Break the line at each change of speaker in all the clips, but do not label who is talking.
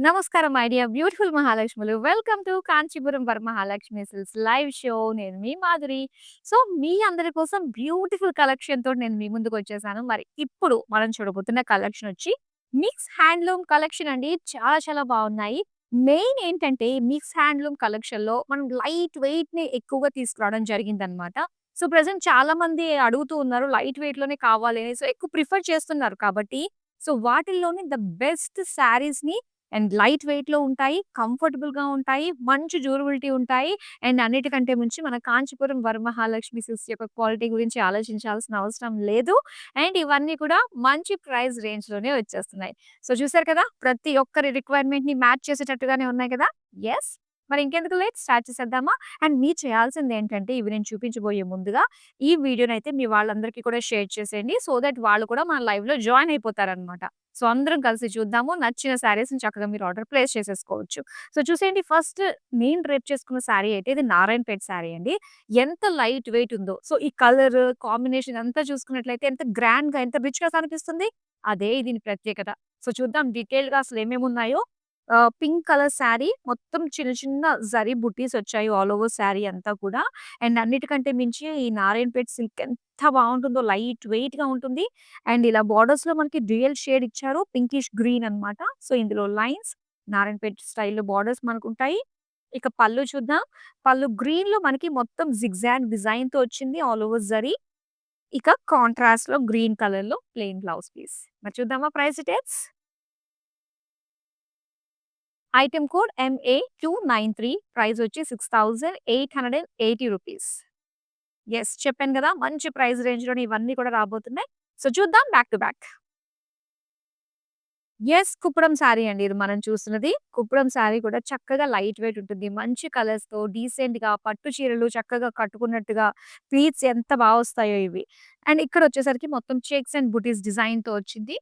నమస్కారం my dear beautiful మహాలక్ష్ములు. Welcome to Kanchipuram Varamahalakshmi Silks live show. నేను మీ మాధురి. సో, మీ అందరి కోసం బ్యూటిఫుల్ కలెక్షన్‌తో నేను మీ ముందుకొచ్చేసాను. మరి ఇప్పుడు మనం చూడబోతున్న కలెక్షన్ వచ్చి మిక్స్ హ్యాండ్లూమ్ కలెక్షన్ అండి. చాలా చాలా బాగున్నాయి. మెయిన్ ఏంటంటే మిక్స్ హ్యాండ్లూమ్ కలెక్షన్‌లో మనం లైట్ వెయిట్‌ని ఎక్కువగా తీసుకురావడం జరిగిందనమాట. సో, ప్రెజెంట్ చాలా మంది అడుగుతూ ఉన్నారు. లైట్ వెయిట్‌లోనే కావాలి అని. సో, ఎక్కువ ప్రిఫర్ చేస్తున్నారు కాబట్టి సో, వాటిల్లోనే ద బెస్ట్ శారీస్‌ని అండ్ లైట్ వెయిట్‌లో ఉంటాయి. కంఫర్టబుల్‌గా ఉంటాయి. మంచి డ్యూరబిలిటీ ఉంటాయి. అండ్ అన్నిటికంటే మించి మన కాంచీపురం వరమహాలక్ష్మి సిల్క్స్ యొక్క క్వాలిటీ గురించి ఆలోచించాల్సిన అవసరం లేదు. అండ్ ఇవన్నీ కూడా మంచి ప్రైస్ రేంజ్‌లోనే వచ్చేస్తున్నాయి. సో, చూసారు కదా! ప్రతి ఒక్కరి రిక్వైర్మెంట్‌ని మ్యాచ్ చేసేటట్టుగానే ఉన్నాయి కదా! యెస్. మరి ఇంకెందుకు లేట్ స్టార్ట్ చేసేద్దామా? అండ్ మీరు చేయాల్సిందేంటంటే ఇవి నేను చూపించబోయే ముందుగా ఈ వీడియోనైతే మీ వాళ్ళందరికీ కూడా షేర్ చేసేయండి. సో దట్ వాళ్ళు కూడా మన లైవ్‌లో జాయిన్ అయిపోతారనమాట. సో, అందరం కలిసి చూద్దాము. నచ్చిన శారీస్‌ని చక్కగా మీరు ఆర్డర్ ప్లేస్ చేసేసుకోవచ్చు. సో, చూసేయండి ఫస్ట్ నేను డ్రేప్ చేసుకున్న శారీ అయితే ఇది నారాయణపేట్ శారీ అండి. ఎంత లైట్ వెయిట్ ఉందో. సో, ఈ కలర్ కాంబినేషన్ అంతా చూసుకున్నట్లయితే ఎంత గ్రాండ్‌గా, ఎంత రిచ్‌గా కనిపిస్తుంది. అదే దీని ప్రత్యేకత. సో, చూద్దాం డీటెయిల్‌గా అసలు ఏమేమున్నాయో. పింక్ కలర్ శారీ మొత్తం చిన్న చిన్న జరీ బుట్టీస్ వచ్చాయి ఆల్ ఓవర్ శారీ అంతా కూడా. అండ్ అన్నిటికంటే మించి ఈ నారాయణపేట్ సిల్క్ ఎంత బావుంటుందో లైట్ వెయిట్‌గా ఉంటుంది. అండ్ ఇలా బోర్డర్స్‌లో మనకి డ్యూయల్ షేడ్ ఇచ్చారు. పింకిష్ గ్రీన్ అన్నమాట. సో, ఇందులో లైన్స్ నారాయణపేట్ స్టైల్‌లో బోర్డర్స్ మనకుంటాయి. ఇక పళ్ళు చూద్దాం. పళ్ళు గ్రీన్‌లో మనకి మొత్తం జిగ్‌జాగ్ డిజైన్‌తో వచ్చింది ఆల్ ఓవర్ జరీ. ఇక కాంట్రాస్ట్‌లో గ్రీన్ కలర్‌లో ప్లెయిన్ బ్లౌజ్ పీస్. మరి చూద్దామా price details? Item code MA293 price వచ్చి రూ. 6,880. యెస్. చెప్పాను గదా! మంచి ప్రైస్ రేంజ్‌లోనే ఇవన్నీ కూడా రాబోతున్నాయి. సో, చూద్దాం back to back. Yes. Kuppadam sari అండి ఇది మనం చూస్తున్నది. కుప్పడం శారీ కూడా చక్కగా లైట్ వెయిట్ ఉంటుంది. మంచి కలర్స్‌తో డీసెంట్‌గా పట్టు చీరలు చక్కగా కట్టుకున్నట్టుగా ప్లీట్స్ ఎంత వస్తాయో ఇవి. అండ్ ఇక్కడొచ్చేసరికి మొత్తం చెక్స్ అండ్ బుటీస్ డిజైన్‌తో వచ్చింది.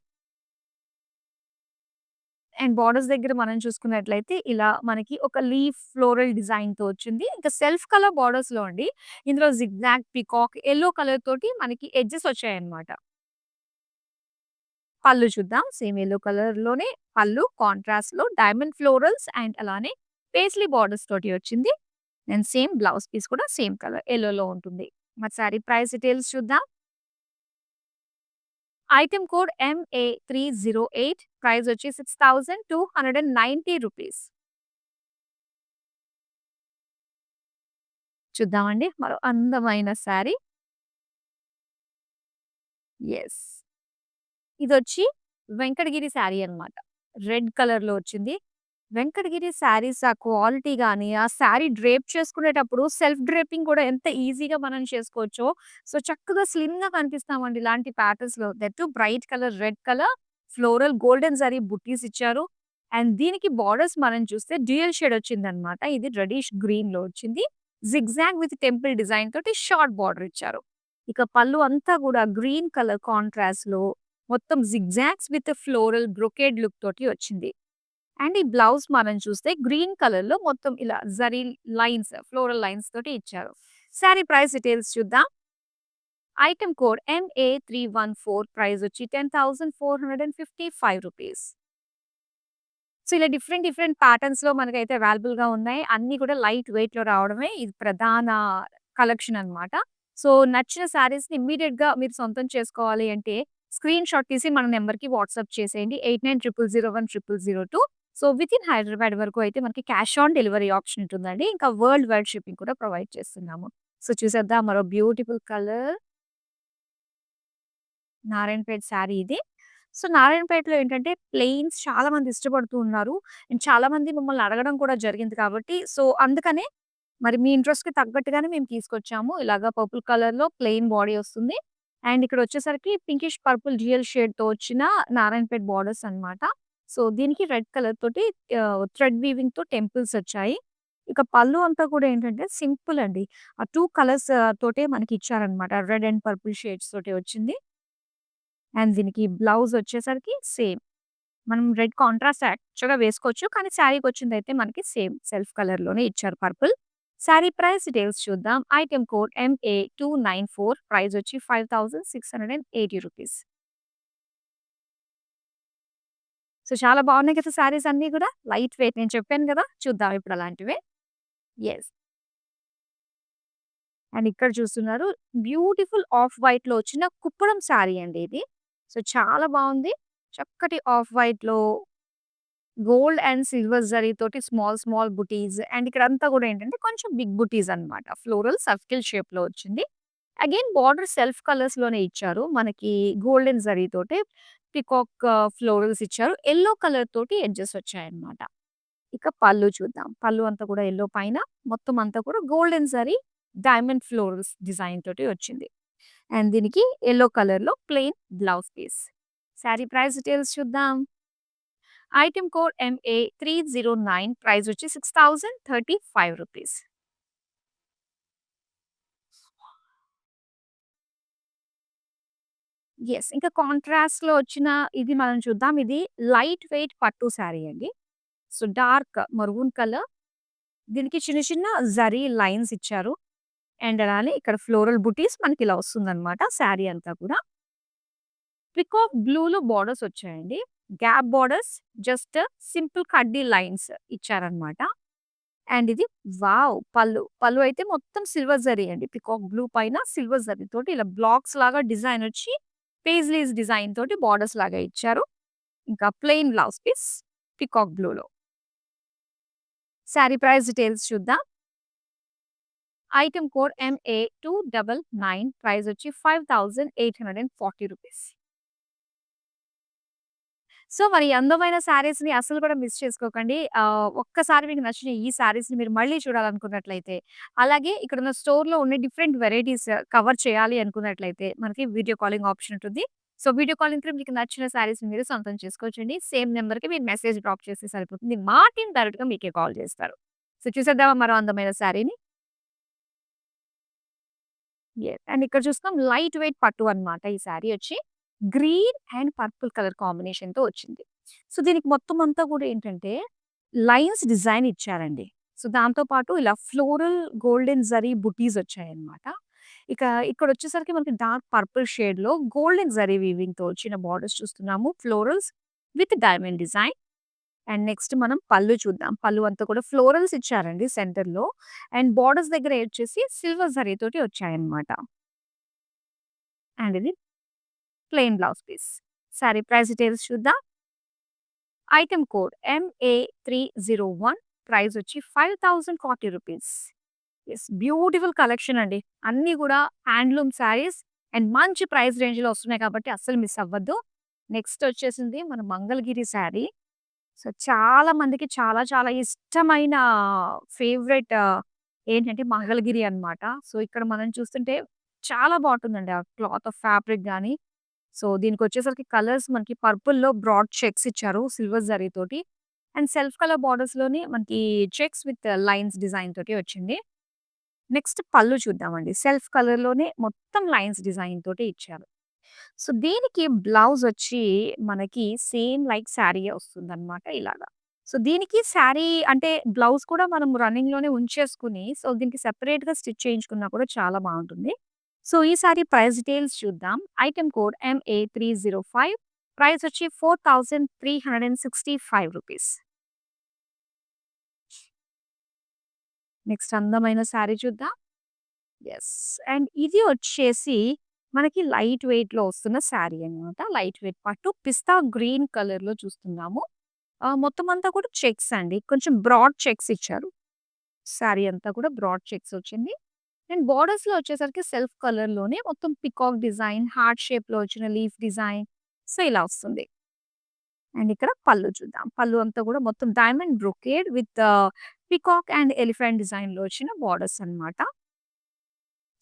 అండ్ బోర్డర్స్ దగ్గర మనం చూసుకున్నట్లయితే ఇలా మనకి ఒక లీఫ్ ఫ్లోరల్ డిజైన్‌తో వచ్చింది. ఇంకా సెల్ఫ్ కలర్ బోర్డర్స్‌లో అండి. ఇందులో జిగ్‌జాగ్, పీకాక్, యెల్లో కలర్ తోటి మనకి ఎడ్జెస్ వచ్చాయన్నమాట. పళ్ళు చూద్దాం. సేమ్ యెల్లో కలర్‌లోనే పళ్ళు కాంట్రాస్ట్‌లో డైమండ్ ఫ్లోరల్స్ అండ్ అలానే పేస్లీ బోర్డర్స్ తోటి వచ్చింది. అండ్ సేమ్ బ్లౌజ్ పీస్ కూడా సేమ్ కలర్ యెల్లోలో ఉంటుంది. మరి సారీ ప్రైస్ డీటెయిల్స్ చూద్దాం. ఐటెమ్ కోడ్ MA308 ప్రైస్ వచ్చి రూ. 6,290. చూద్దామండి. మరో అందమైన శారీ. యెస్. ఇదొచ్చి వెంకటగిరి శారీ అన్నమాట. రెడ్ కలర్‌లో వచ్చింది. వెంకటగిరి శారీస్ ఆ క్వాలిటీ గాని, ఆ శారీ డ్రేప్ చేసుకునేటప్పుడు సెల్ఫ్ డ్రేపింగ్ కూడా ఎంత ఈజీగా మనం చేసుకోవచ్చో, సో చక్కగా స్లిమ్‌గా కనిపిస్తామండి ఇలాంటి ప్యాటర్న్స్‌లో. That too bright colour red colour, floral golden zari butis ఇచ్చారు. అండ్ దీనికి బోర్డర్స్ మనం చూస్తే డ్యూయల్ షేడ్ వచ్చిందన్నమాట. ఇది రెడ్డిష్ గ్రీన్‌లో వచ్చింది. జిగ్‌జాగ్ విత్ టెంపుల్ డిజైన్ తోటి షార్ట్ బోర్డర్ ఇచ్చారు. ఇక పళ్ళు అంతా కూడా గ్రీన్ కలర్ కాంట్రాస్ట్‌లో మొత్తం zigzags with floral brocade look తోటి వచ్చింది. అండ్ ఈ బ్లౌజ్ మనం చూస్తే గ్రీన్ కలర్‌లో మొత్తం ఇలా జరీ లైన్స్, ఫ్లోరల్ లైన్స్ తోటి ఇచ్చారు. సారీ ప్రైస్ డీటెయిల్స్ చూద్దాం. ఐటెమ్ కోడ్ MA314 ప్రైస్ వచ్చి రూ. 10,455. సో, ఇలా డిఫరెంట్ డిఫరెంట్ ప్యాటర్న్స్‌లో మనకైతే అవైలబుల్‌గా ఉన్నాయి. అన్నీ కూడా లైట్ వెయిట్‌లో రావడమే ఇది ప్రధాన కలెక్షన్ అన్నమాట. సో, నచ్చిన శారీస్‌ని ఇమ్మీడియేట్‌గా మీరు సొంతం చేసుకోవాలి అంటే స్క్రీన్ షాట్ తీసి మన నంబర్‌కి వాట్సాప్ చేసేయండి. 8900010002. సో, వితిన్ హైదరాబాద్ వరకు అయితే మనకి క్యాష్ ఆన్ డెలివరీ ఆప్షన్ ఉంటుందండి. ఇంకా వరల్డ్ వైడ్ షిప్పింగ్ కూడా ప్రొవైడ్ చేస్తున్నాము. సో, చూసేద్దాం మరో బ్యూటిఫుల్ కలర్ నారాయణపేట్ శారీ ఇది. సో, నారాయణపేటలో ఏంటంటే ప్లెయిన్స్ చాలా మంది ఇష్టపడుతూ ఉన్నారు. అండ్ చాలా మంది మమ్మల్ని అడగడం కూడా జరిగింది కాబట్టి, సో, అందుకనే మరి మీ ఇంట్రెస్ట్‌కి తగ్గట్టుగానే మేము తీసుకొచ్చాము. ఇలాగా పర్పుల్ కలర్‌లో ప్లెయిన్ బాడీ వస్తుంది. అండ్ ఇక్కడొచ్చేసరికి పింకిష్ పర్పుల్ డ్యూయల్ షేడ్‌తో వచ్చిన నారాయణపేట్ బోర్డర్స్ అన్నమాట. సో, దీనికి రెడ్ కలర్ తోటి థ్రెడ్ వీవింగ్‌తో టెంపుల్స్ వచ్చాయి. ఇక పళ్ళు అంతా కూడా ఏంటంటే సింపుల్ అండి. ఆ 2 కలర్స్ తోటే మనకి ఇచ్చారన్నమాట. రెడ్ అండ్ పర్పుల్ షేడ్స్ తోటి వచ్చింది. అండ్ దీనికి బ్లౌజ్ వచ్చేసరికి సేమ్. మనం రెడ్ కాంట్రాస్ట్ యాక్చువల్‌గా వేసుకోవచ్చు. కానీ శారీకొచ్చిందయితే మనకి సేమ్ సెల్ఫ్ కలర్‌లోనే ఇచ్చారు పర్పుల్. శారీ ప్రైస్ డీటెయిల్స్ చూద్దాం. ఐటెమ్ కోడ్ MA294 ప్రైస్ వచ్చి రూ. 5,680. సో, చాలా బాగున్నాయి కదా శారీస్ అన్నీ గూడా. లైట్ వెయిట్ నేను చెప్పాను గదా! చూద్దాం ఇప్పుడు అలాంటివే. యెస్. అండ్ ఇక్కడ చూస్తున్నారు బ్యూటిఫుల్ ఆఫ్ వైట్‌లో వచ్చిన కుప్పడం శారీ అండి ఇది. సో, చాలా బావుంది. చక్కటి ఆఫ్ వైట్‌లో గోల్డ్ అండ్ సిల్వర్ జరీతోటి స్మాల్ స్మాల్ బుటీస్ అండ్ ఇక్కడంతా గూడా ఏంటంటే కొంచెం బిగ్ బుటీస్ అన్నమాట. ఫ్లోరల్ సర్కిల్ షేప్‌లో వచ్చింది. అగైన్ బోర్డర్ సెల్ఫ్ కలర్స్‌లోనే ఇచ్చారు. మనకి గోల్డెన్ జరీతోటి పీకాక్ ఫ్లోరల్స్ ఇచ్చారు. యెల్లో కలర్ తోటి ఎడ్జెస్ వచ్చాయన్నమాట. ఇక పళ్ళు చూద్దాం. పళ్ళు అంతా కూడా యెల్లో పైన మొత్తం అంతా కూడా golden zari diamond florals design తోటి వచ్చింది. అండ్ దీనికి యెల్లో కలర్‌లో plain blouse piece. Sari price details చూద్దాం. ఐటెమ్ కోడ్ MA309 ప్రైస్ వచ్చి రూ. 6035. యెస్. ఇంకా కాంట్రాస్ట్‌లో వచ్చిన ఇది మనం చూద్దాం. ఇది లైట్ వెయిట్ పట్టు సారీ అండి. So, dark maroon colour. దీనికి చిన్న చిన్న జరీ లైన్స్ ఇచ్చారు. అండ్ అలానే ఇక్కడ ఫ్లోరల్ బుటీస్ మనకిలా వస్తుందన్నమాట శారీ అంతా కూడా. పీకాక్ బ్లూలో బోర్డర్స్ వచ్చాయండి. గ్యాప్ బోర్డర్స్ జస్ట్ సింపుల్ కడ్డీ లైన్స్ ఇచ్చారన్నమాట. అండ్ ఇది వావ్! పళ్ళు. పళ్ళు అయితే మొత్తం సిల్వర్ జరీ అండి. పీకాక్ బ్లూ పైన సిల్వర్ జరీతోటి ఇలా బ్లాక్స్ లాగా డిజైన్ వచ్చి పేజ్‌లీస్ డిజైన్ తోటి బోర్డర్స్ లాగా ఇచ్చారు. ఇంకా ప్లెయిన్ బ్లౌజ్ పీస్ పీకాక్ బ్లూలో. సారీ ప్రైస్ డీటెయిల్స్ చూద్దాం. ఐటెమ్ కోడ్ MA299 ప్రైస్ వచ్చి రూ. 5840. సో, మరి ఈ అందమైన శారీస్‌ని అస్సలు కూడా మిస్ చేసుకోకండి. ఒక్కసారి మీకు నచ్చిన ఈ శారీస్‌ని మీరు మళ్ళీ చూడాలనుకున్నట్లయితే, అలాగే ఇక్కడున్న స్టోర్‌లో ఉన్న డిఫరెంట్ వెరైటీస్ కవర్ చేయాలి అనుకున్నట్లయితే, మనకి వీడియో కాలింగ్ ఆప్షన్ ఉంటుంది. సో, వీడియో కాలింగ్ త్రూ మీకు నచ్చిన శారీస్‌ని మీరు సొంతం చేసుకోవచ్చండి. సేమ్ నంబర్‌కి మీరు మెసేజ్ డ్రాప్ చేస్తే సరిపోతుంది. మా టీమ్ డైరెక్ట్‌గా మీకే కాల్ చేస్తారు. సో, చూసేద్దామా మరో అందమైన శారీని? యెస్. అండ్ ఇక్కడ చూస్తాం లైట్ వెయిట్ పట్టు అన్నమాట ఈ శారీ వచ్చి. గ్రీన్ అండ్ పర్పుల్ కలర్ కాంబినేషన్‌తో వచ్చింది. సో, దీనికి మొత్తం అంతా కూడా ఏంటంటే లైన్స్ డిజైన్ ఇచ్చారండి. సో, దాంతో పాటు ఇలా ఫ్లోరల్ గోల్డెన్ జరీ బుటీస్ వచ్చాయన్నమాట. ఇక ఇక్కడొచ్చేసరికి మనకి డార్క్ పర్పుల్ షేడ్‌లో గోల్డెన్ జరీ వీవింగ్‌తో వచ్చిన బోర్డర్స్ చూస్తున్నాము. Florals with diamond design. And next మనం పళ్ళు చూద్దాం. పళ్ళు అంతా కూడా ఫ్లోరల్స్ ఇచ్చారండి సెంటర్‌లో. అండ్ బోర్డర్స్ దగ్గర వచ్చేసి సిల్వర్ జరీతోటి వచ్చాయన్నమాట. అండ్ ఇది plain blouse piece. Sari price details చూద్దాం. ఐటెమ్ కోడ్ MA301 ప్రైస్ వచ్చి రూ. 5040. యెస్. బ్యూటిఫుల్ కలెక్షన్ అండి. అన్నీ కూడా హ్యాండ్లూమ్ శారీస్ అండ్ మంచి ప్రైస్ రేంజ్‌లో వస్తున్నాయి కాబట్టి అస్సలు మిస్ అవ్వద్దు. నెక్స్ట్ వచ్చేసింది మన మంగళగిరి శారీ. సో, చాలా మందికి చాలా చాలా ఇష్టమైన ఫేవరెట్ ఏంటంటే మంగళగిరి అన్నమాట. సో, ఇక్కడ మనం చూస్తుంటే చాలా బావుంటుందండి. ఆ క్లాత్ ఆఫ్ ఫ్యాబ్రిక్ గాని. సో, దీనికొచ్చేసరికి కలర్స్ మనకి పర్పుల్‌లో బ్రాడ్ చెక్స్ ఇచ్చారు సిల్వర్ జరీతోటి. అండ్ సెల్ఫ్ కలర్ బోర్డర్స్‌లోని మనకి చెక్స్ విత్ లైన్స్ డిజైన్ తోటి వచ్చింది. నెక్స్ట్ పళ్ళు చూద్దామండి. సెల్ఫ్ కలర్‌లోనే మొత్తం లైన్స్ డిజైన్ తోటి ఇచ్చారు. సో, దీనికి బ్లౌజ్ వచ్చి మనకి సేమ్ లైక్ శారీయే వస్తుందన్నమాట ఇలాగా. సో, దీనికి శారీ అంటే బ్లౌజ్ కూడా మనం రన్నింగ్‌లోనే ఉంచేసుకొని సో, దీనికి సెపరేట్‌గా స్టిచ్ చేయించుకున్నా కూడా చాలా బావుంటుంది. సో, ఈ సారీ ప్రైస్ డీటెయిల్స్ చూద్దాం. ఐటెమ్ కోడ్ MA305 ప్రైస్ వచ్చి రూ. 4365. నెక్స్ట్ అందమైన శారీ చూద్దాం. యెస్. అండ్ ఇది వచ్చేసి మనకి లైట్ వెయిట్‌లో వస్తున్న శారీ అన్నమాట. లైట్ వెయిట్ పట్టు పిస్తా గ్రీన్ కలర్‌లో చూస్తున్నాము. మొత్తం అంతా కూడా చెక్స్ అండి. కొంచెం బ్రాడ్ చెక్స్ ఇచ్చారు. శారీ అంతా కూడా బ్రాడ్ చెక్స్ వచ్చింది. అండ్ బోర్డర్స్‌లో వచ్చేసరికి సెల్ఫ్ కలర్‌లోనే మొత్తం పీకాక్ డిజైన్, హార్ట్ షేప్‌లో వచ్చిన లీఫ్ డిజైన్. సో, ఇలా వస్తుంది. అండ్ ఇక్కడ పళ్ళు చూద్దాం. పళ్ళు అంతా కూడా మొత్తం diamond brocade with peacock and elephant డిజైన్‌లో వచ్చిన బోర్డర్స్ అన్నమాట.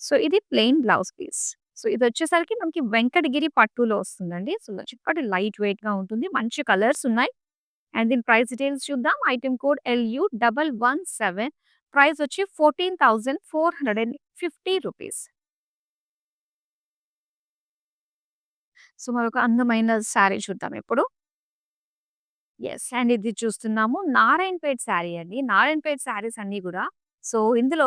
సో, ఇది ప్లెయిన్ బ్లౌజ్ పీస్. సో, ఇదొచ్చేసరికి మనకి వెంకటగిరి పట్టులో వస్తుందండి. సో, చక్కటి లైట్ వెయిట్‌గా ఉంటుంది. మంచి కలర్స్ ఉన్నాయి. అండ్ దీని ప్రైస్ డీటెయిల్స్ చూద్దాం. ఐటెమ్ కోడ్ LU117 ప్రైస్ వచ్చి రూ. 14,450. సో, మరొక అందమైన శారీ చూద్దాం ఇప్పుడు. యెస్. అండ్ ఇది చూస్తున్నాము నారాయణపేట్ శారీ అండి. నారాయణపేట్ శారీస్ అన్నీ గూడా సో, ఇందులో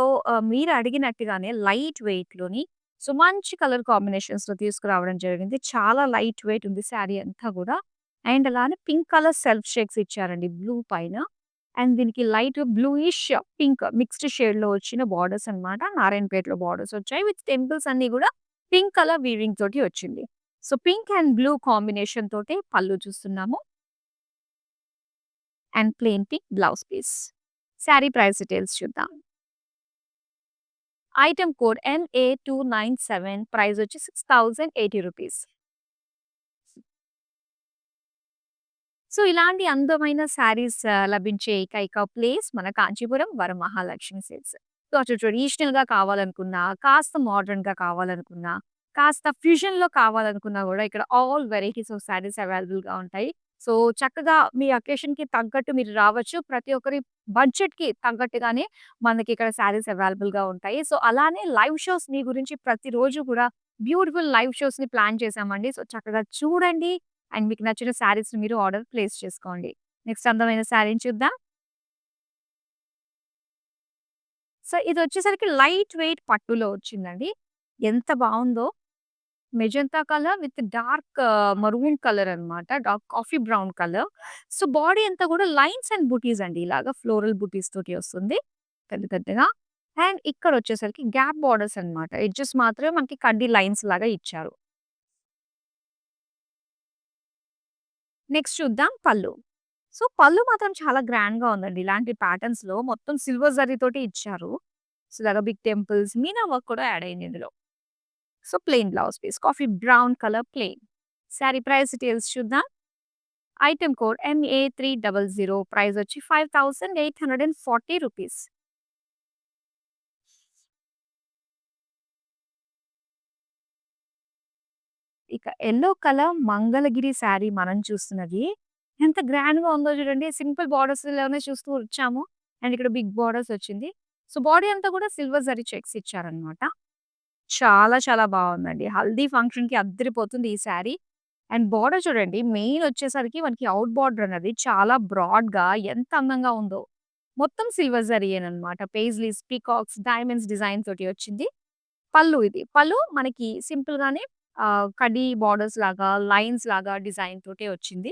మీరు అడిగినట్టుగానే లైట్ వెయిట్‌లోని సో, మంచి కలర్ కాంబినేషన్స్‌లో తీసుకురావడం జరిగింది. చాలా లైట్ వెయిట్ ఉంది శారీ అంతా గూడా. అండ్ అలానే పింక్ కలర్ సెల్ఫ్ షేక్స్ ఇచ్చారండి బ్లూ పైన. అండ్ దీనికి లైట్ బ్లూయిష్ పింక్ మిక్స్డ్ షేడ్‌లో వచ్చిన బోర్డర్స్ అన్నమాట. నారాయణపేటలో బోర్డర్స్ వచ్చాయి. విత్ టెంపుల్స్ అన్నీ గూడా పింక్ కలర్ వీవింగ్ తోటి వచ్చింది. So, pink and blue combination తోటి పల్లు చూస్తున్నాము. And plain pink blouse piece. Sari price details చూద్దాం. ఐటెమ్ కోడ్ NA297 ప్రైస్ వచ్చి 6080 రూపీస్. సో, ఇలాంటి అందమైన శారీస్ లభించే ఏకైక ప్లేస్ మన కాంచీపురం వరమహాలక్ష్మి సిల్క్స్. సో, అటు ట్రెడిషనల్‌గా కావాలనుకున్నా, కాస్త మోడర్న్‌గా కావాలనుకున్నా, కాస్త ఫ్యూజన్‌లో కావాలనుకున్నా గూడా ఇక్కడ ఆల్ వెరైటీస్ ఆఫ్ శారీస్ అవైలబుల్‌గా ఉంటాయి. సో, చక్కగా మీ అకేషన్‌కి తగ్గట్టు మీరు రావచ్చు. ప్రతి ఒక్కరి బడ్జెట్‌కి తగ్గట్టుగానే మనకిక్కడ శారీస్ అవైలబుల్‌గా ఉంటాయి. సో, అలానే లైవ్ షోస్ మీ గురించి ప్రతిరోజు కూడా బ్యూటిఫుల్ లైవ్ షోస్‌ని ప్లాన్ చేశామండి. సో, చక్కగా చూడండి. అండ్ మీకు నచ్చిన శారీస్‌ని మీరు ఆర్డర్ ప్లేస్ చేసుకోండి. నెక్స్ట్ అందమైన శారీని చూద్దాం. సో, ఇదొచ్చేసరికి లైట్ వెయిట్ పట్టులో వచ్చిందండి. ఎంత బావుందో! Magenta colour with dark maroon colour అన్నమాట. Dark coffee brown colour. So, body అంతా కూడా లైన్స్ అండ్ బుటీస్ అండి. ఇలాగా ఫ్లోరల్ బుటీస్ తోటి వస్తుంది. పెద్ద పెద్దగా. అండ్ ఇక్కడొచ్చేసరికి గ్యాప్ బోర్డర్స్ అన్నమాట. ఎడ్జెస్ మాత్రమే మనకి కడ్డీ లైన్స్ లాగా ఇచ్చారు. నెక్స్ట్ చూద్దాం పళ్ళు. సో, పళ్ళు మాత్రం చాలా గ్రాండ్‌గా ఉందండి. ఇలాంటి ప్యాటర్న్స్‌లో మొత్తం సిల్వర్ జరీతోటి ఇచ్చారు. సో, ఇలాగ బిగ్ టెంపుల్స్, మీనా వర్క్ కూడా యాడ్ అయింది ఇందులో. So, plain blouse piece. Coffee brown colour plain. Sari price details చూద్దాం. ఐటెమ్ కోడ్ MA300 ప్రైస్ వచ్చి 5840 రూపీస్. ఇక యెల్లో కలర్ మంగళగిరి శారీ మనం చూస్తున్నది. ఎంత గ్రాండ్‌గా ఉందో చూడండి. సింపుల్ బోర్డర్స్‌లోనే చూస్తూ వచ్చాము. అండ్ ఇక్కడ బిగ్ బోర్డర్స్ వచ్చింది. సో, బాడీ అంతా కూడా సిల్వర్ జరీ చెక్స్ ఇచ్చారన్నమాట. చాలా చాలా బావుందండి. హల్దీ ఫంక్షన్‌కి అద్దిరిపోతుంది ఈ శారీ. అండ్ బోర్డర్ చూడండి మెయిన్ వచ్చేసరికి మనకి ఔట్ బోర్డర్ అన్నది చాలా బ్రాడ్‌గా ఎంత అందంగా ఉందో. మొత్తం సిల్వర్ జరీయేనన్నమాట. పెయిస్లీస్, పీకాక్స్, డైమండ్స్ డిజైన్ తోటి వచ్చింది. పళ్ళు ఇది. పళ్ళు మనకి సింపుల్‌గానే కడ్డీ బోర్డర్స్ లాగా, లైన్స్ లాగా డిజైన్ తోటే వచ్చింది.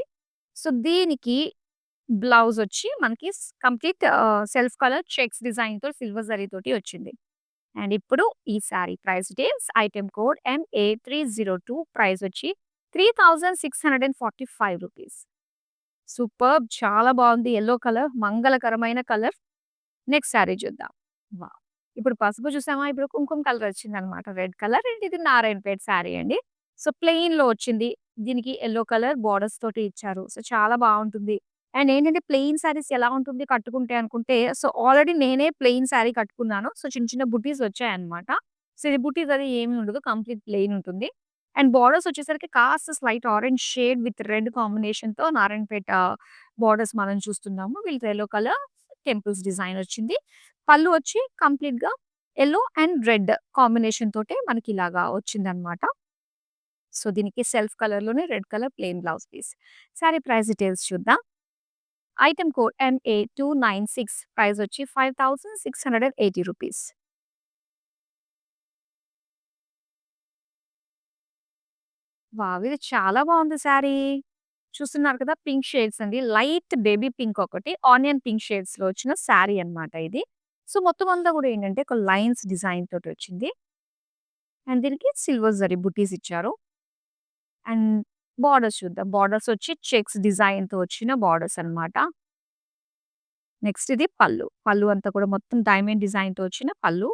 సో, దీనికి బ్లౌజ్ వచ్చి మనకి కంప్లీట్ సెల్ఫ్ కలర్ చెక్స్ డిజైన్‌తో సిల్వర్ జరీతోటి వచ్చింది. అండ్ ఇప్పుడు ఈ sari price details item code MA302 price వచ్చి 3645 రూపీస్. సూపర్బ్! చాలా బావుంది. యెల్లో కలర్ మంగళకరమైన కలర్. నెక్స్ట్ సారీ చూద్దాం. వావ్! ఇప్పుడు పసుపు చూసామా? ఇప్పుడు కుంకుమ కలర్ వచ్చిందనమాట. రెడ్ కలర్ అండ్ ఇది నారాయణపేట్ సారీ అండి. సో, ప్లెయిన్‌లో వచ్చింది. దీనికి యెల్లో కలర్ బోర్డర్స్ తోటి ఇచ్చారు. సో, చాలా బావుంటుంది. అండ్ ఏంటంటే ప్లెయిన్ సారీస్ ఎలా ఉంటుంది కట్టుకుంటే అనుకుంటే, సో, ఆల్రెడీ నేనే ప్లెయిన్ సారీ కట్టుకున్నాను. సో, చిన్న చిన్న బుటీస్ వచ్చాయన్నమాట. సో, ఇది బుటీస్ అది ఏమి ఉండదు. కంప్లీట్ ప్లెయిన్ ఉంటుంది. అండ్ బోర్డర్స్ వచ్చేసరికి కాస్త slight orange shade with red కాంబినేషన్‌తో నారాయణపేట బోర్డర్స్ మనం చూస్తున్నాము. వీళ్ళకి యెల్లో కలర్ టెంపుల్స్ డిజైన్ వచ్చింది. పళ్ళు వచ్చి కంప్లీట్‌గా యెల్లో అండ్ రెడ్ కాంబినేషన్ తోటే మనకిలాగా వచ్చిందనమాట. సో, దీనికి సెల్ఫ్ కలర్‌లోనే red colour plain blouse piece. Sari price details చూద్దాం. ఐటెమ్ కోడ్ MA296 ప్రైస్ వచ్చి 5680 రూపీస్. వావ్! ఇది చాలా బావుంది సారీ. చూస్తున్నారు కదా! పింక్ షేడ్స్ అండి. లైట్ బేబీ పింక్ ఒకటి, ఆనియన్ పింక్ షేడ్స్‌లో వచ్చిన సారీ అన్నమాట ఇది. సో, మొత్తం అంతా కూడా ఏంటంటే ఒక లైన్స్ డిజైన్ తోటొచ్చింది. అండ్ దీనికి సిల్వర్ జరీ బుటీస్ ఇచ్చారు. అండ్ బోర్డర్స్ చూద్దాం. బోర్డర్స్ వచ్చి చెక్స్ డిజైన్‌తో వచ్చిన బోర్డర్స్ అన్నమాట. నెక్స్ట్ ఇది పళ్ళు. పళ్ళు అంతా కూడా మొత్తం డైమండ్ డిజైన్‌తో వచ్చిన పళ్ళు.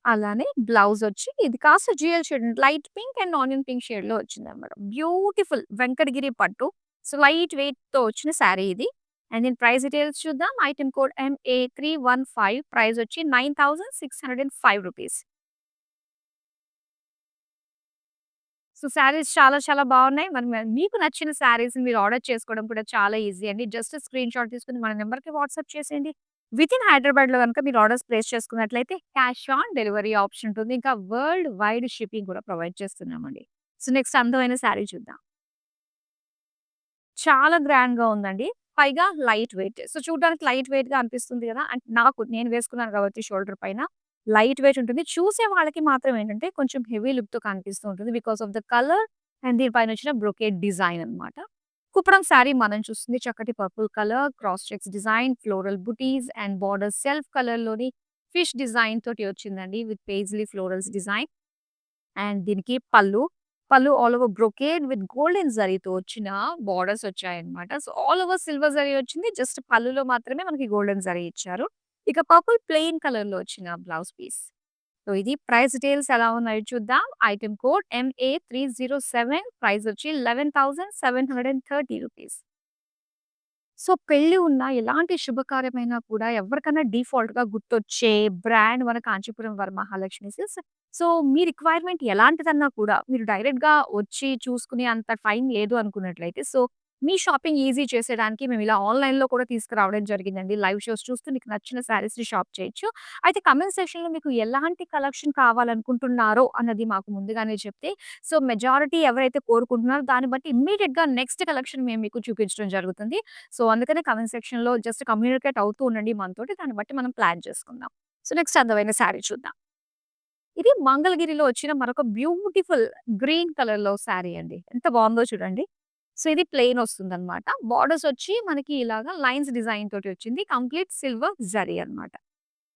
అలానే బ్లౌజ్ వచ్చి ఇది కాస్త dual shade light pink and onion pink షేడ్‌లో వచ్చిందన్నమాట. బ్యూటిఫుల్ వెంకటగిరి పట్టు. సో, లైట్ వెయిట్‌తో వచ్చిన సారీ ఇది. అండ్ దీని ప్రైస్ డీటెయిల్స్ చూద్దాం. ఐటెమ్ కోడ్ MA315 ప్రైస్ వచ్చి 9605 రూపీస్. సో, శారీస్ చాలా చాలా బావున్నాయి. మరి మీకు నచ్చిన శారీస్‌ని మీరు ఆర్డర్ చేసుకోవడం కూడా చాలా ఈజీ అండి. జస్ట్ స్క్రీన్‌షాట్ తీసుకొని మన నంబర్‌కి వాట్సాప్ చేసేయండి. వితిన్ హైదరాబాద్‌లో గనుక మీరు ఆర్డర్స్ ప్లేస్ చేసుకున్నట్లయితే క్యాష్ ఆన్ డెలివరీ ఆప్షన్ ఉంటుంది. ఇంకా వరల్డ్ వైడ్ షిప్పింగ్ కూడా ప్రొవైడ్ చేస్తున్నామండి. సో, నెక్స్ట్ అందమైన శారీ చూద్దాం. చాలా గ్రాండ్‌గా ఉందండి. పైగా లైట్ వెయిట్. సో, చూడడానికి లైట్ వెయిట్‌గా అనిపిస్తుంది గదా! నేను వేసుకున్నాను కాబట్టి షోల్డర్ పైన లైట్ వెయిట్ ఉంటుంది. చూసే వాళ్ళకి మాత్రం ఏంటంటే కొంచెం హెవీ లుక్‌తో కనిపిస్తూ ఉంటుంది. Because of the colour and దీని పైనొచ్చిన బ్రొకేడ్ డిజైన్ అన్నమాట. కుప్పడం శారీ మనం చూస్తుంది చక్కటి purple colour, cross checks design, floral butis and border self కలర్‌లోని ఫిష్ డిజైన్ తోటి వచ్చిందండి. With paisley florals design. And దీనికి pallu. Pallu all over brocade with golden జరీతో వచ్చిన బోర్డర్స్ వచ్చాయన్నమాట. So, all over silver zari వచ్చింది. జస్ట్ పళ్ళులో మాత్రమే మనకి గోల్డెన్ జరీ ఇచ్చారు. ఇక పర్పుల్ ప్లెయిన్ కలర్‌లో వచ్చిన బ్లౌజ్ పీస్. సో, ఇది ప్రైస్ డీటెయిల్స్ ఎలా ఉన్నాయో చూద్దాం. ఐటెమ్ కోడ్ MA307 ప్రైస్ వచ్చి రూ. 11,730. సో, పెళ్లి ఉన్నా, ఎలాంటి శుభకార్యమైనా కూడా ఎవరికన్నా డిఫాల్ట్‌గా గుర్తొచ్చే బ్రాండ్ మన కాంచీపురం వరమహాలక్ష్మి సిల్క్స్. సో, మీ రిక్వైర్మెంట్ ఎలాంటిదన్నా కూడా మీరు డైరెక్ట్‌గా వచ్చి చూసుకునే అంత టైం లేదు అనుకున్నట్లయితే, సో, మీ షాపింగ్ ఈజీ చేసేయడానికి మేము ఇలా ఆన్‌లైన్‌లో కూడా తీసుకురావడం జరిగిందండి. లైవ్ షోస్ చూస్తూ మీకు నచ్చిన శారీస్‌ని షాప్ చేయొచ్చు. అయితే కామెంట్ సెక్షన్‌లో మీకు ఎలాంటి కలెక్షన్ కావాలనుకుంటున్నారో అన్నది మాకు ముందుగానే చెప్తే, సో, మెజారిటీ ఎవరైతే కోరుకుంటున్నారో దాన్ని బట్టి ఇమ్మీడియేట్‌గా నెక్స్ట్ కలెక్షన్ మేము మీకు చూపించడం జరుగుతుంది. సో, అందుకనే కామెంట్ సెక్షన్‌లో జస్ట్ కమ్యూనికేట్ అవుతూ ఉండండి మనతోటి. దాన్ని బట్టి మనం ప్లాన్ చేసుకుందాం. సో, నెక్స్ట్ అందమైన శారీ చూద్దాం. ఇది మంగళగిరిలో వచ్చిన మరొక బ్యూటిఫుల్ గ్రీన్ కలర్‌లో శారీ అండి. ఎంత బావుందో చూడండి. సో, ఇది ప్లెయిన్ వస్తుందన్నమాట. బోర్డర్స్ వచ్చి మనకి ఇలాగా లైన్స్ డిజైన్ తోటి వచ్చింది. కంప్లీట్ సిల్వర్ జరీ అన్నమాట.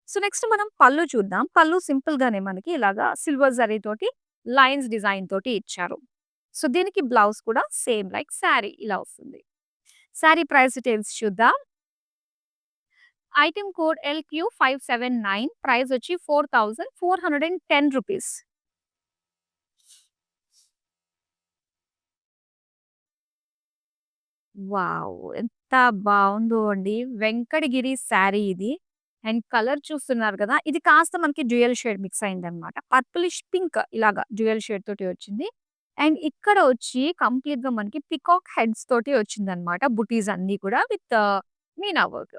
సో, నెక్స్ట్ మనం పళ్ళు చూద్దాం. పళ్ళు సింపుల్‌గానే మనకి ఇలాగా సిల్వర్ జరీ తోటి లైన్స్ డిజైన్ తోటి ఇచ్చారు. సో, దీనికి బ్లౌజ్ కూడా సేమ్ లైక్ శారీ ఇలా వస్తుంది. శారీ ప్రైస్ డీటెయిల్స్ చూద్దాం. ఐటెమ్ కోడ్ LQ579 ప్రైస్ వచ్చి రూ. 4,410. వావ్! ఎంత బావుందో అండి. వెంకటగిరి శారీ ఇది. అండ్ కలర్ చూస్తున్నారు కదా! ఇది కాస్త మనకి డ్యూయల్ షేడ్ మిక్స్ అయిందన్నమాట. పర్పులిష్ పింక్ ఇలాగా డ్యూయల్ షేడ్ తోటి వచ్చింది. అండ్ ఇక్కడ వచ్చి కంప్లీట్‌గా మనకి పికాక్ హెడ్స్ తోటి వచ్చిందన్నమాట. బుటీస్ అన్నీ కూడా with meena work.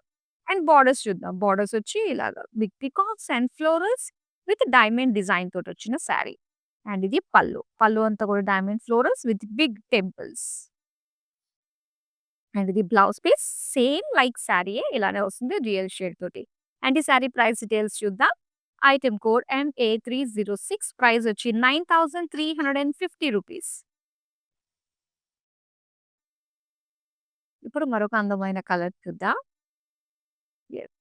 And borders చూద్దాం. బోర్డర్స్ వచ్చి ఇలాగా big peacocks and florals with diamond design తోటొచ్చిన శారీ. అండ్ ఇది పళ్ళు. పళ్ళు అంతా కూడా diamond florals with big temples. And ఇది బ్లౌజ్ పీస్ సేమ్ లైక్ శారీయే ఇలానే వస్తుంది రియల్ షేడ్ తోటి. అండ్ ఈ శారీ ప్రైస్ డీటెయిల్స్ చూద్దాం. ఐటెమ్ కోడ్ MA306 ప్రైస్ వచ్చి రూ. 9,350. ఇప్పుడు మరొక అందమైన కలర్ చూద్దాం. యెస్.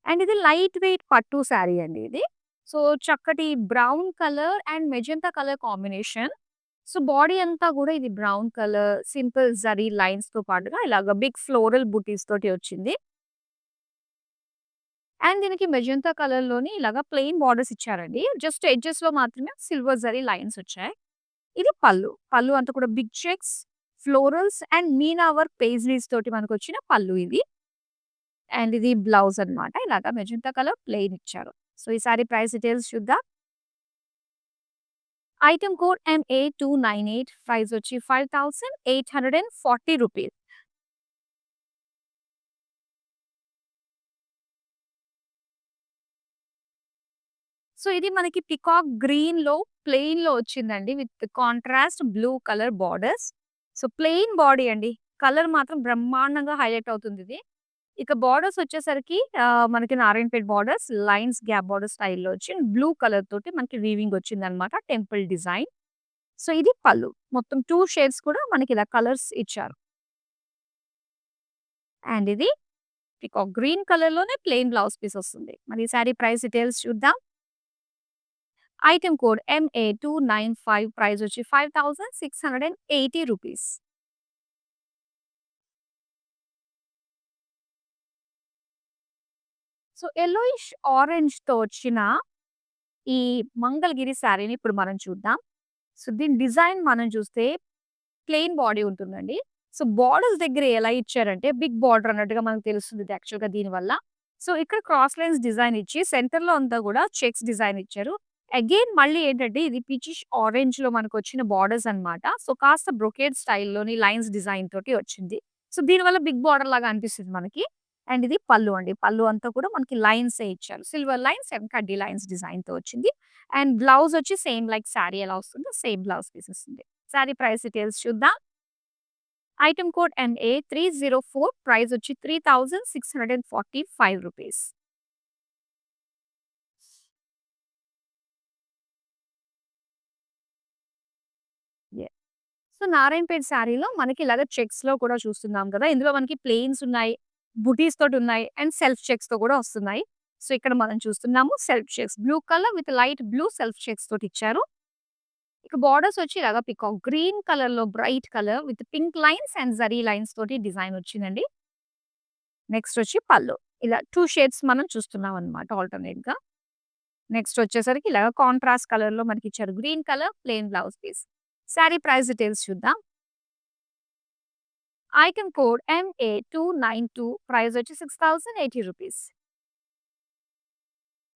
అండ్ ఇది లైట్ వెయిట్ పట్టు శారీ అండి ఇది. సో, చక్కటి brown colour and magenta colour combination. So, body అంతా గూడా ఇది బ్రౌన్ కలర్ సింపుల్ జరీ లైన్స్‌తో పాటుగా ఇలాగ బిగ్ ఫ్లోరల్ బుటీస్ తోటి వచ్చింది. అండ్ దీనికి మెజెంటా కలర్‌లోని ఇలాగ ప్లెయిన్ బోర్డర్స్ ఇచ్చారండి. జస్ట్ ఎడ్జెస్‌లో మాత్రమే సిల్వర్ జరీ లైన్స్ వచ్చాయి. ఇది పళ్ళు. పళ్ళు అంతా కూడా big checks, florals and meena work paisleys తోటి మనకొచ్చిన పళ్ళు ఇది. అండ్ ఇది బ్లౌజ్ అన్నమాట. ఇలాగ మెజెంటా కలర్ ప్లెయిన్ ఇచ్చారు. సో, ఈ సారీ ప్రైస్ డీటెయిల్స్ చూద్దాం. ఐటెమ్ కోడ్ MA298 ప్రైస్ వచ్చి రూ. 5,840. సో, ఇది మనకి పికాక్ గ్రీన్‌లో ప్లెయిన్‌లో వచ్చిందండి. With contrast blue colour borders. So, plain body అండి. కలర్ మాత్రం బ్రహ్మాండంగా హైలైట్ అవుతుందిది. ఇక బోర్డర్స్ వచ్చేసరికి మనకి Narayanpet borders lines gap border స్టైల్‌లో వచ్చి బ్లూ కలర్ తోటి మనకి వీవింగ్ వచ్చిందన్నమాట. Temple design. సో, ఇది పళ్ళు. మొత్తం 2 షేడ్స్ కూడా మనకి ఇలా కలర్స్ ఇచ్చారు. అండ్ ఇది పీకాక్ గ్రీన్ కలర్‌లోనే ప్లెయిన్ బ్లౌజ్ పీస్ వస్తుంది. మరి ఈ సారీ ప్రైస్ డీటెయిల్స్ చూద్దాం. ఐటెమ్ కోడ్ MA295 ప్రైస్ వచ్చి రూ. 5,680. సో, యెల్లోయిష్ ఆరెంజ్‌తో వచ్చిన ఈ మంగళగిరి శారీని ఇప్పుడు మనం చూద్దాం. సో, దీని డిజైన్ మనం చూస్తే ప్లెయిన్ బాడీ ఉంటుందండి. సో, బోర్డర్స్ దగ్గర ఎలా ఇచ్చారంటే బిగ్ బార్డర్ అన్నట్టుగా మనకు తెలుస్తుంది ఇది యాక్చువల్‌గా దీనివల్ల. సో, ఇక్కడ క్రాస్ లైన్స్ డిజైన్ ఇచ్చి సెంటర్‌లో అంతా కూడా చెక్స్ డిజైన్ ఇచ్చారు. అగైన్ మళ్ళీ ఏంటంటే ఇది పీచిష్ ఆరెంజ్‌లో మనకొచ్చిన బోర్డర్స్ అన్నమాట. సో, కాస్త బ్రొకేడ్ స్టైల్‌లోని లైన్స్ డిజైన్ తోటి వచ్చింది. సో, దీనివల్ల బిగ్ బార్డర్ లాగా అనిపిస్తుంది మనకి. అండ్ ఇది పళ్ళు అండి. పళ్ళు అంతా కూడా మనకి లైన్సే ఇచ్చారు. సిల్వర్ లైన్స్ అండ్ కడ్డీ లైన్స్ డిజైన్‌తో వచ్చింది. అండ్ బ్లౌజ్ వచ్చి సేమ్ లైక్ శారీ ఎలా వస్తుందో సేమ్ బ్లౌజ్ పీస్ వస్తుంది. శారీ ప్రైస్ డీటెయిల్స్ చూద్దాం. ఐటెమ్ కోడ్ MA304 ప్రైస్ వచ్చి రూ. 3,645. యాహ్! సో, నారాయణపేట్ శారీలో మనకి ఇలాగ చెక్స్‌లో కూడా చూస్తున్నాం కదా! ఇందులో మనకి ప్లెయిన్స్ ఉన్నాయి, బుటీస్ తోటున్నాయి అండ్ సెల్ఫ్ చెక్స్‌తో కూడా వస్తున్నాయి. సో, ఇక్కడ మనం చూస్తున్నాము self checks. Blue colour with light blue self checks తోటిచ్చారు. ఇక బోర్డర్స్ వచ్చి ఇలాగ పీకాక్ గ్రీన్ కలర్‌లో bright colour with pink lines and zari lines తోటి డిజైన్ వచ్చిందండి. నెక్స్ట్ వచ్చి పళ్ళు. ఇలా 2 షేడ్స్ మనం చూస్తున్నాం అన్నమాట ఆల్టర్‌నేట్‌గా. నెక్స్ట్ వచ్చేసరికి ఇలాగ కాంట్రాస్ట్ కలర్‌లో మనకిచ్చారు. Green colour plain blouse piece. Sari price details చూద్దాం. ఐటెమ్ కోడ్ MA292 ప్రైస్ వచ్చి 6080 రూపీస్.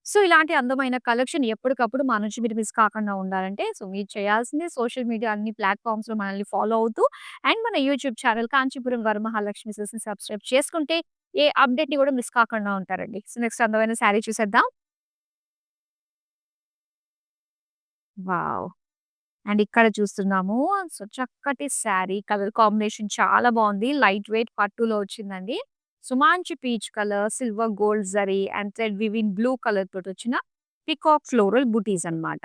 సో, ఇలాంటి అందమైన కలెక్షన్ ఎప్పటికప్పుడు మా నుంచి మీరు మిస్ కాకుండా ఉండాలంటే, సో, మీరు చేయాల్సింది సోషల్ మీడియా అన్ని ప్లాట్‌ఫార్మ్స్‌లో మనల్ని ఫాలో అవుతూ అండ్ మన యూట్యూబ్ ఛానల్ కాంచీపురం వరమహాలక్ష్మి సిల్క్స్‌ని సబ్స్క్రైబ్ చేసుకుంటే ఏ అప్డేట్‌ని కూడా మిస్ కాకుండా ఉంటారండి. సో, నెక్స్ట్ అందమైన శారీ చూసేద్దాం. వావ్! అండ్ ఇక్కడ చూస్తున్నాము. సో, చక్కటి శారీ కలర్ కాంబినేషన్ చాలా బావుంది. లైట్ వెయిట్ పట్టులో వచ్చిందండి. సో, మంచి peach colour, silver gold zari and thread weaving blue colour తోటొచ్చిన పీకాక్ ఫ్లోరల్ బుటీస్ అన్నమాట.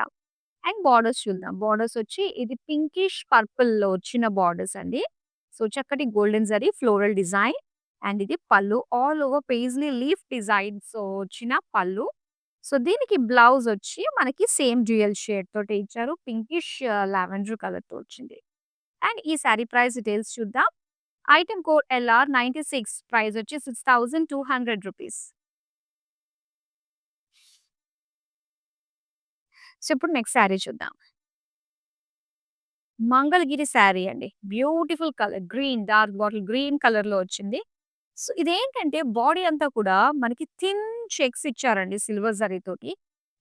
అండ్ బోర్డర్స్ చూద్దాం. బోర్డర్స్ వచ్చి ఇది పింకిష్ పర్పుల్‌లో వచ్చిన బోర్డర్స్ అండి. సో, చక్కటి golden zari floral design and ఇది పళ్ళు. ఆల్ ఓవర్ పెయిస్లీ లీఫ్ డిజైన్స్‌తో వచ్చిన పళ్ళు. సో, దీనికి బ్లౌజ్ వచ్చి మనకి సేమ్ డ్యూయల్ షేడ్ తోటి ఇచ్చారు. పింకిష్ లావెండర్ కలర్‌తో వచ్చింది. అండ్ ఈ సారీ ప్రైస్ డీటెయిల్స్ చూద్దాం. ఐటెమ్ కోడ్ LR96 ప్రైస్ వచ్చి 6200 రూపీస్. సో, ఇప్పుడు నెక్స్ట్ సారీ చూద్దాం. మంగళగిరి సారీ అండి. Beautiful colour green dark bottle green కలర్‌లో వచ్చింది. సో, ఇదేంటంటే బాడీ అంతా కూడా మనకి థిన్ చెక్స్ ఇచ్చారండి సిల్వర్ జరీతోటి.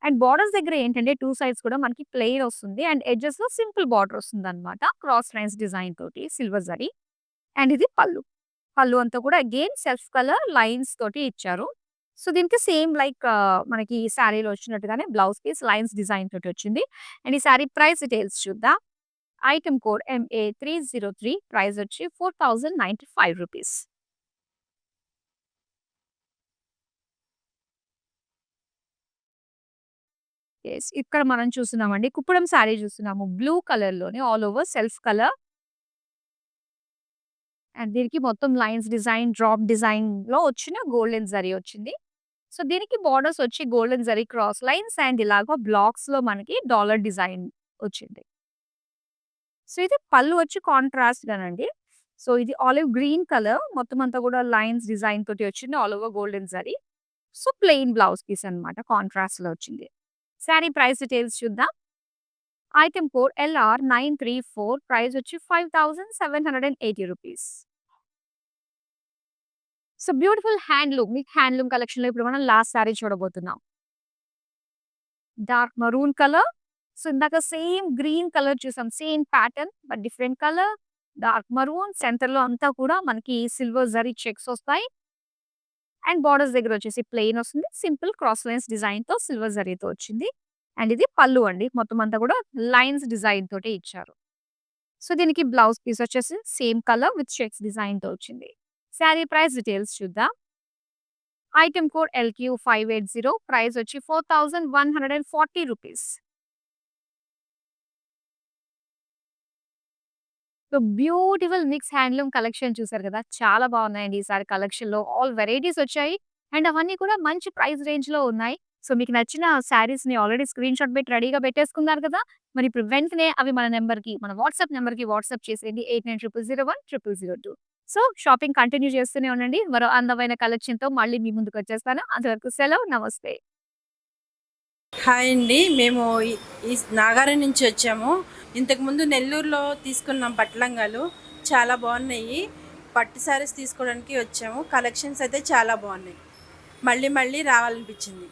అండ్ బోర్డర్స్ దగ్గర ఏంటంటే 2 సైడ్స్ కూడా మనకి ప్లెయిన్ వస్తుంది. అండ్ ఎడ్జెస్‌లో సింపుల్ బార్డర్ వస్తుందన్నమాట. క్రాస్ లైన్స్ డిజైన్ తోటి సిల్వర్ జరీ. అండ్ ఇది పళ్ళు. పళ్ళు అంతా కూడా అగైన్ సెల్ఫ్ కలర్ లైన్స్ తోటి ఇచ్చారు. సో, దీనికి సేమ్ లైక్ మనకి సారీలో వచ్చినట్టుగానే బ్లౌజ్ పీస్ లైన్స్ డిజైన్ తోటి వచ్చింది. అండ్ ఈ సారీ ప్రైస్ డీటెయిల్స్ చూద్దాం. ఐటెమ్ కోడ్ MA303 ప్రైస్ వచ్చి 4095 రూపీస్. యెస్. ఇక్కడ మనం చూస్తున్నామండి. కుప్పడం సారీ చూస్తున్నాము. బ్లూ కలర్‌లోనే all over self colour and దీనికి మొత్తం లైన్స్ డిజైన్, డ్రాప్ డిజైన్‌లో వచ్చిన గోల్డెన్ జరీ వచ్చింది. సో, దీనికి బోర్డర్స్ వచ్చి golden zari cross lines and ఇలాగ బ్లాక్స్‌లో మనకి డాలర్ డిజైన్ వచ్చింది. సో, ఇది పళ్ళు వచ్చి కాంట్రాస్ట్‌గానండి. సో, ఇది ఆలివ్ గ్రీన్ కలర్ మొత్తం అంతా కూడా లైన్స్ డిజైన్ తోటి వచ్చింది. All over golden zari. So, plain blouse piece అన్నమాట. కాంట్రాస్ట్‌లో వచ్చింది. సారీ ప్రైస్ డీటెయిల్స్ చూద్దాం. ఐటెమ్ కోడ్ LR934 ప్రైస్ వచ్చి 5780 రూపీస్. సో, బ్యూటిఫుల్ హ్యాండ్లూమ్ మీకు హ్యాండ్లూమ్ కలెక్షన్‌లో ఇప్పుడు మనం లాస్ట్ సారీ చూడబోతున్నాం. Dark maroon colour. సో, ఇందాక సేమ్ గ్రీన్ కలర్ చూసాం. Same pattern but different colour. Dark maroon సెంటర్‌లో అంతా కూడా మనకి సిల్వర్ జరీ చెక్స్ వస్తాయి. అండ్ బోర్డర్స్ దగ్గర వచ్చేసి ప్లెయిన్ వస్తుంది. సింపుల్ క్రాస్ లైన్స్ డిజైన్‌తో సిల్వర్ జరీతో వచ్చింది. అండ్ ఇది పళ్ళు అండి. మొత్తం అంతా కూడా లైన్స్ డిజైన్ తోటే ఇచ్చారు. సో, దీనికి బ్లౌజ్ పీస్ వచ్చేసి సేమ్ కలర్ విత్ చెక్స్ డిజైన్‌తో వచ్చింది. సారీ ప్రైస్ డీటెయిల్స్ చూద్దాం. ఐటెమ్ కోడ్ LQ580 ప్రైస్ వచ్చి 4140 rupees. So, beautiful mix handloom collection చూసారు కదా! చాలా బాగున్నాయండి ఈసారి కలెక్షన్‌లో. ఆల్ వెరైటీస్ వచ్చాయి. అండ్ అవన్నీ కూడా మంచి ప్రైస్ రేంజ్‌లో ఉన్నాయి. సో, మీకు నచ్చిన శారీస్‌ని ఆల్రెడీ స్క్రీన్‌షాట్ పెట్టి రెడీగా పెట్టేసుకున్నారు కదా! మరి ఇప్పుడు వెంటనే అవి మన నంబర్‌కి మన వాట్సాప్ నంబర్‌కి వాట్సాప్ చేసేయండి 8900010002. సో, షాపింగ్ కంటిన్యూ చేస్తూనే ఉండండి. మరో అందమైన కలెక్షన్‌తో మళ్ళీ మీ ముందుకొచ్చేస్తాను. అంతవరకు సెలవు. నమస్తే.
హాయ్ అండి. మేము ఈ నాగారం నుంచి వచ్చాము. ఇంతకుముందు నెల్లూరులో తీసుకున్నాం పట్టు లంగాలు. చాలా బాగున్నాయి. పట్టు శారీస్ తీసుకోవడానికి వచ్చాము. కలెక్షన్స్ అయితే చాలా బాగున్నాయి. మళ్ళీ మళ్ళీ రావాలనిపించింది.